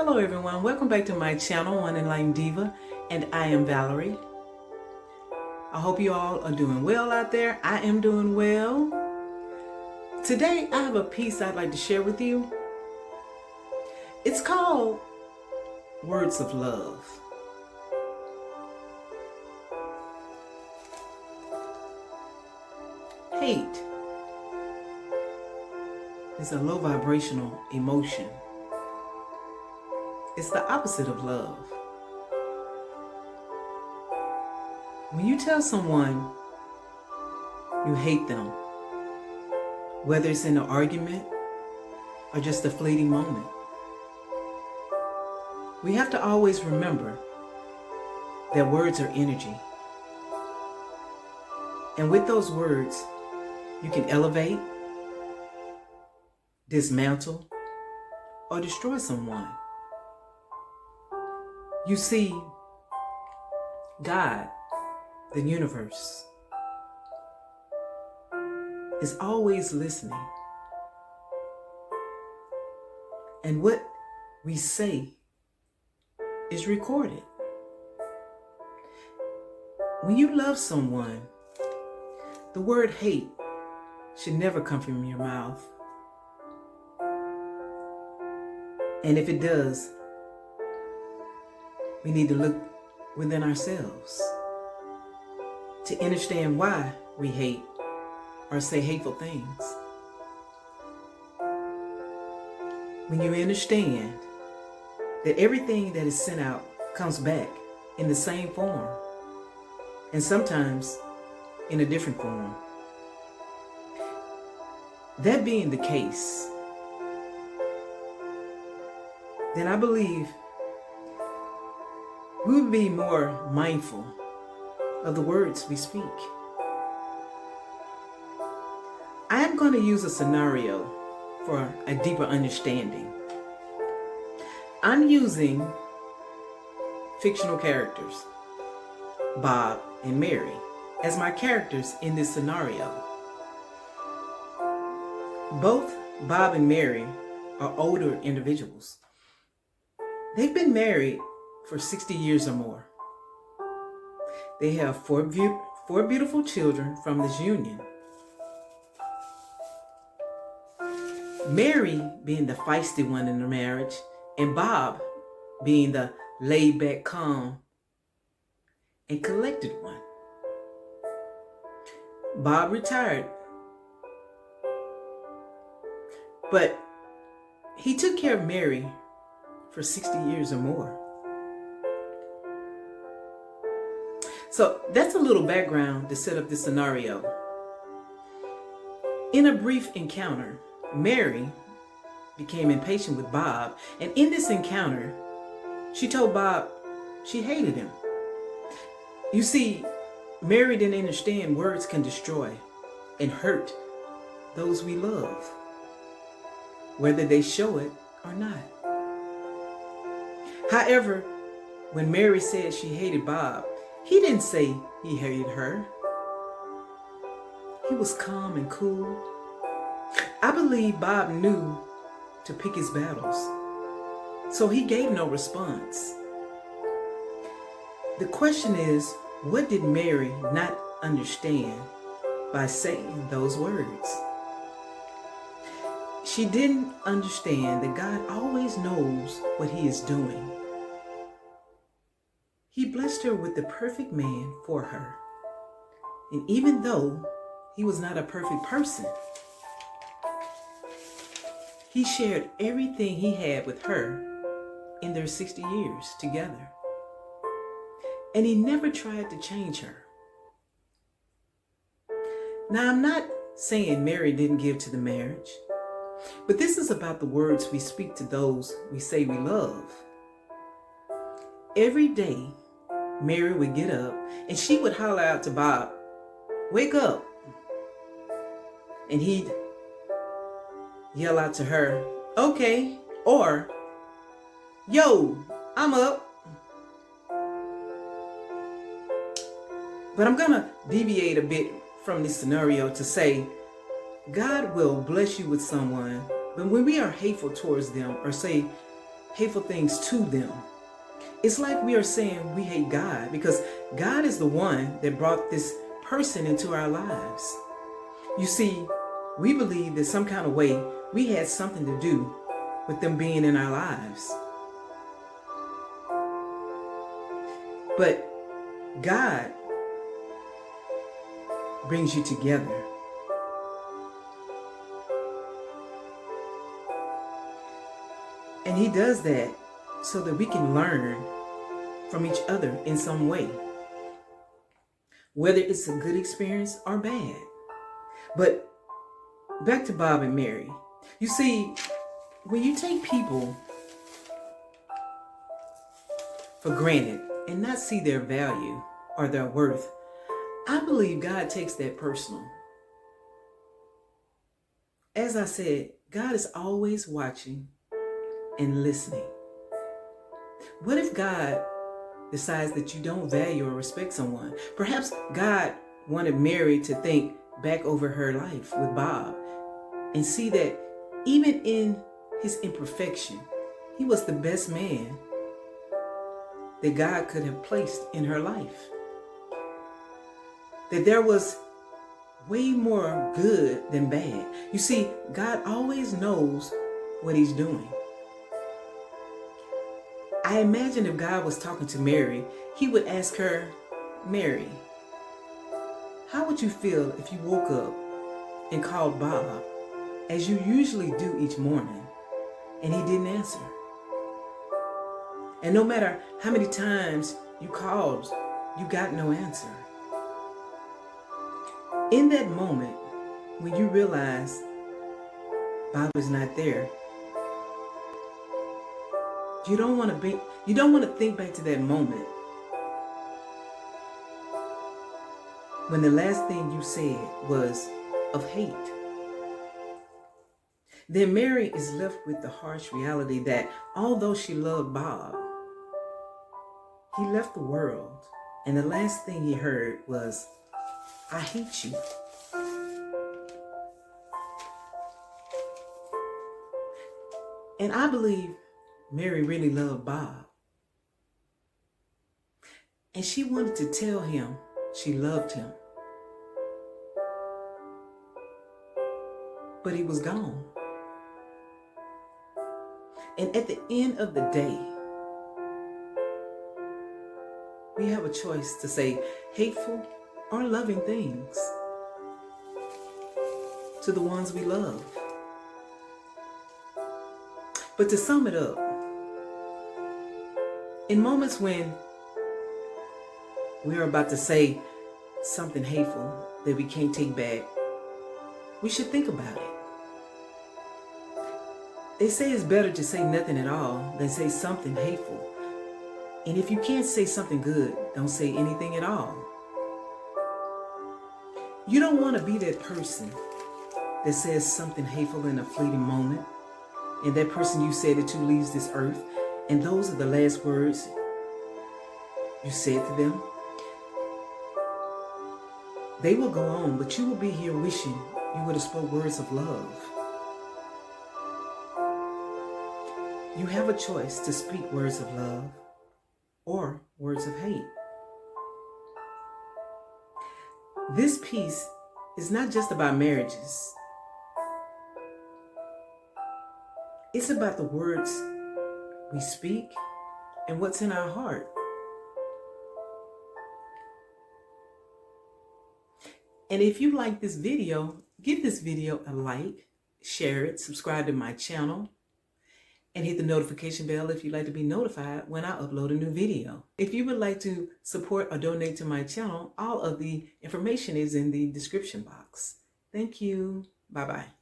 Hello everyone, welcome back to my channel, One Enlightened Diva, and I am Valerie. I hope you all are doing well out there. I am doing well. Today I have a piece I'd like to share with you. It's called Words of Love. Hate is a low vibrational emotion. It's the opposite of love. When you tell someone you hate them, whether it's in an argument or just a fleeting moment, we have to always remember that words are energy. And with those words, you can elevate, dismantle, or destroy someone. You see, God, the universe, is always listening. And what we say is recorded. When you love someone, the word hate should never come from your mouth. And if it does, we need to look within ourselves to understand why we hate or say hateful things. When you understand that everything that is sent out comes back in the same form, and sometimes in a different form. That being the case, then I believe we would be more mindful of the words we speak. I am going to use a scenario for a deeper understanding. I'm using fictional characters, Bob and Mary, as my characters in this scenario. Both Bob and Mary are older individuals. They've been married for 60 years or more. They have four beautiful children from this union. Mary being the feisty one in the marriage, and Bob being the laid-back, calm, and collected one. Bob retired, but he took care of Mary for 60 years or more. So that's a little background to set up this scenario. In a brief encounter, Mary became impatient with Bob, and in this encounter, she told Bob she hated him. You see, Mary didn't understand words can destroy and hurt those we love, whether they show it or not. However, when Mary said she hated Bob, he didn't say he hated her. He was calm and cool. I believe Bob knew to pick his battles, so he gave no response. The question is, what did Mary not understand by saying those words? She didn't understand that God always knows what He is doing. He blessed her with the perfect man for her. And even though he was not a perfect person, he shared everything he had with her in their 60 years together. And he never tried to change her. Now, I'm not saying Mary didn't give to the marriage, but this is about the words we speak to those we say we love. Every day, Mary would get up and she would holler out to Bob, "Wake up." And he'd yell out to her, "Okay," or, "Yo, I'm up." But I'm going to deviate a bit from this scenario to say, God will bless you with someone, but when we are hateful towards them or say hateful things to them. It's like we are saying we hate God because God is the one that brought this person into our lives. You see, we believe that some kind of way we had something to do with them being in our lives. But God brings you together. And He does that so that we can learn from each other in some way, whether it's a good experience or bad. But back to Bob and Mary. You see, when you take people for granted and not see their value or their worth, I believe God takes that personal. As I said, God is always watching and listening. What if God decides that you don't value or respect someone? Perhaps God wanted Mary to think back over her life with Bob and see that even in his imperfection, he was the best man that God could have placed in her life. That there was way more good than bad. You see, God always knows what He's doing. I imagine if God was talking to Mary, He would ask her, Mary, how would you feel if you woke up and called Bob, as you usually do each morning, and he didn't answer? And no matter how many times you called, you got no answer. In that moment, when you realize Bob is not there, you don't want to think back to that moment when the last thing you said was of hate. Then Mary is left with the harsh reality that although she loved Bob, he left the world, and the last thing he heard was, I hate you. And I believe Mary really loved Bob. And she wanted to tell him she loved him. But he was gone. And at the end of the day, we have a choice to say hateful or loving things to the ones we love. But to sum it up, in moments when we're about to say something hateful that we can't take back, we should think about it. They say it's better to say nothing at all than say something hateful. And if you can't say something good, don't say anything at all. You don't want to be that person that says something hateful in a fleeting moment, and that person you said it to leaves this earth, and those are the last words you said to them. They will go on, but you will be here wishing you would have spoke words of love. You have a choice to speak words of love or words of hate. This piece is not just about marriages. It's about the words we speak and what's in our heart. And if you like this video, give this video a like, share it, subscribe to my channel, and hit the notification bell if you'd like to be notified when I upload a new video. If you would like to support or donate to my channel, all of the information is in the description box. Thank you. Bye-bye.